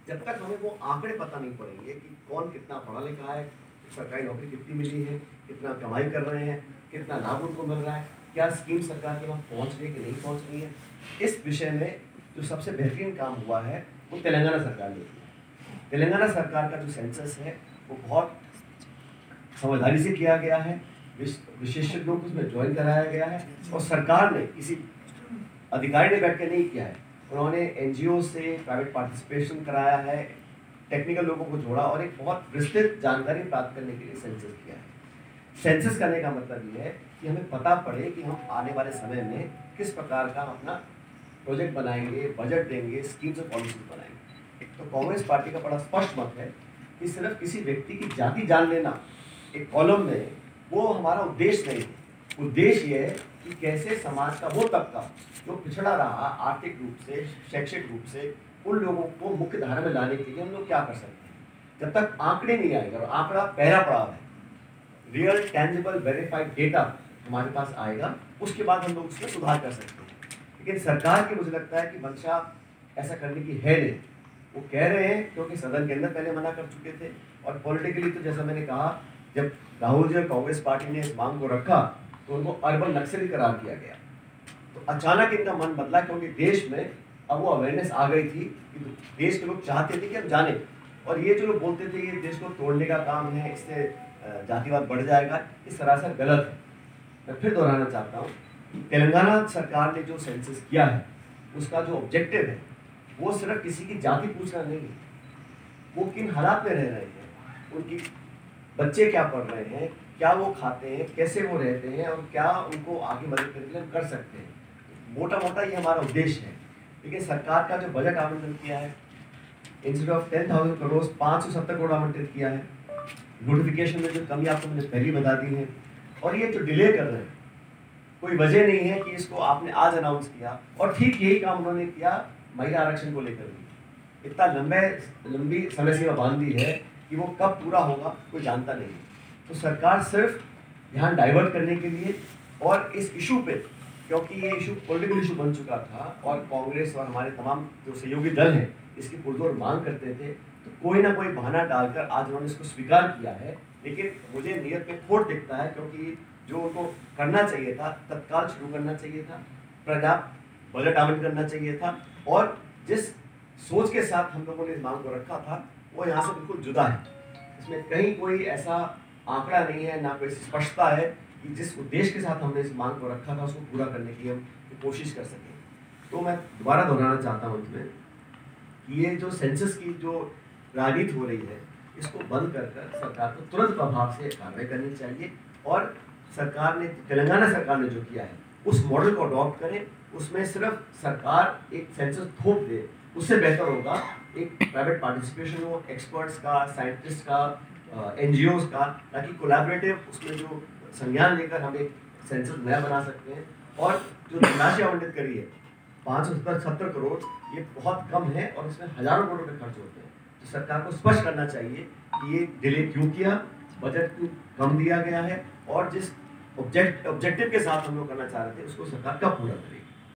जब तक हमें वो आंकड़े पता नहीं पड़ेंगे कि कौन कितना पढ़ा लिखा है, सरकारी नौकरी कितनी मिली है, कितना कमाई कर रहे हैं, कितना लाभ उनको मिल रहा है, क्या स्कीम सरकार के वहाँ पहुँच रही है कि नहीं पहुँच रही है, इस विषय में जो सबसे बेहतरीन काम हुआ है वो तेलंगाना सरकार ने किया। तेलंगाना सरकार का जो सेंसस है वो बहुत समझदारी से किया गया है, विशेषज्ञों को उसमें ज्वाइन कराया गया है और सरकार ने किसी अधिकारी ने बैठ के नहीं किया है। उन्होंने एनजीओ से प्राइवेट पार्टिसिपेशन कराया है, टेक्निकल लोगों को जोड़ा और एक बहुत विस्तृत जानकारी प्राप्त करने के लिए सेंसस किया है। सेंसस करने का मतलब ये है कि हमें पता पड़े कि हम आने वाले समय में किस प्रकार का अपना प्रोजेक्ट बनाएंगे, बजट देंगे, स्कीम्स और पॉलिसीज बनाएंगे। तो कांग्रेस पार्टी का बड़ा स्पष्ट मत है कि सिर्फ किसी व्यक्ति की जाति जान लेना एक कॉलम में वो हमारा उद्देश्य नहीं है। उद्देश्य ये है कि कैसे समाज का वो तबका जो पिछड़ा रहा आर्थिक रूप से, शैक्षिक रूप से, उन लोगों को मुख्य धारा में लाने के लिए हम लोग क्या कर सकते हैं। जब तक आंकड़े नहीं आएगा और आंकड़ा पहला पड़ाव है, रियल टेंजिबल वेरीफाइड डेटा हमारे पास आएगा, उसके बाद हम लोग उसमें सुधार कर सकते हैं। लेकिन सरकार की मुझे लगता है कि मंशा ऐसा करने की है नहीं। वो कह रहे हैं क्योंकि सदन के अंदर पहले मना कर चुके थे और पॉलिटिकली तो जैसा मैंने कहा, जब राहुल जी और कांग्रेस पार्टी ने इस मांग को रखा तो उनको अर्बन नक्सली करार किया गया। तो अचानक इनका मन बदला क्योंकि देश में अब वो अवेयरनेस आ गई थी कि देश के लोग चाहते थे कि हम जाने, और ये जो लोग बोलते थे कि देश को तोड़ने का काम है, इससे जातिवाद बढ़ जाएगा, ये सरासर गलत है। मैं फिर दोहराना चाहता हूँ, तेलंगाना सरकार ने जो सेंसस किया है उसका जो ऑब्जेक्टिव है वो सिर्फ किसी की जाति पूछना नहीं है, वो किन हालात में रह रहे हैं, उनकी बच्चे क्या पढ़ रहे हैं, क्या वो खाते हैं, कैसे वो रहते हैं और क्या उनको आगे मदद करने के लिए हम कर सकते हैं। मोटा मोटा ये हमारा उद्देश्य है। लेकिन सरकार का जो बजट आवंटन किया है, इंस्टेड ऑफ 10,000 करोड़ 570 करोड़ आवंटित किया है। नोटिफिकेशन में जो कमी आपको मैंने पहले बता दी है, और ये जो डिले कर रहे हैं कोई वजह नहीं है कि इसको आपने आज अनाउंस किया, और ठीक यही काम उन्होंने किया महिला आरक्षण को लेकर भी। इतना लंबी समय सीमा बांध दी है कि वो कब पूरा होगा कोई जानता नहीं। तो सरकार सिर्फ ध्यान डाइवर्ट करने के लिए और इस इशू पे, क्योंकि ये इशू पॉलिटिकल इशू बन चुका था और कांग्रेस और हमारे तमाम जो सहयोगी दल हैं इसकी पुरजोर मांग करते थे, तो कोई ना कोई बहाना डालकर आज उन्होंने इसको स्वीकार किया है। लेकिन मुझे नियत में खोट दिखता है, क्योंकि जो उनको करना चाहिए था तत्काल शुरू करना चाहिए था, पर्याप्त बजट आवंटन करना चाहिए था, और जिस सोच के साथ हम लोगों ने इस मांग को रखा था वो यहाँ से बिल्कुल जुदा है। इसमें कहीं कोई ऐसा आंकड़ा नहीं है, ना कोई स्पष्टता है कि जिस उद्देश्य के साथ हमने इस मांग को रखा था उसको पूरा करने की हम कोशिश कर सकें। तो मैं दोबारा दोहराना चाहता हूँ इसमें कि ये जो सेंसस की जो राजनीति हो रही है इसको बंद कर सरकार को तुरंत प्रभाव से कार्रवाई करनी चाहिए, और सरकार ने, तेलंगाना सरकार ने जो किया है उस मॉडल को अडॉप्ट करें। उसमें सिर्फ सरकार एक सेंसस थोप दे, उससे बेहतर होगा एक प्राइवेट पार्टिसिपेशन हो, एक्सपर्ट्स का, साइंटिस्ट का, एनजीओज का, ताकि कोलैबोरेटिव उसमें जो संज्ञान लेकर हम एक सेंसस नया बना सकते हैं। और जो धनराशि आवंटित करी है 570 करोड़, ये बहुत कम है और इसमें हजारों करोड़ रुपए खर्च होते हैं। तो सरकार को स्पष्ट करना चाहिए कि ये डिले क्यों किया, बजट क्यों कम दिया गया है, और जिस ऑब्जेक्टिव के साथ हम लोग करना चाह रहे थे उसको सरकार कब पूरा करेगी।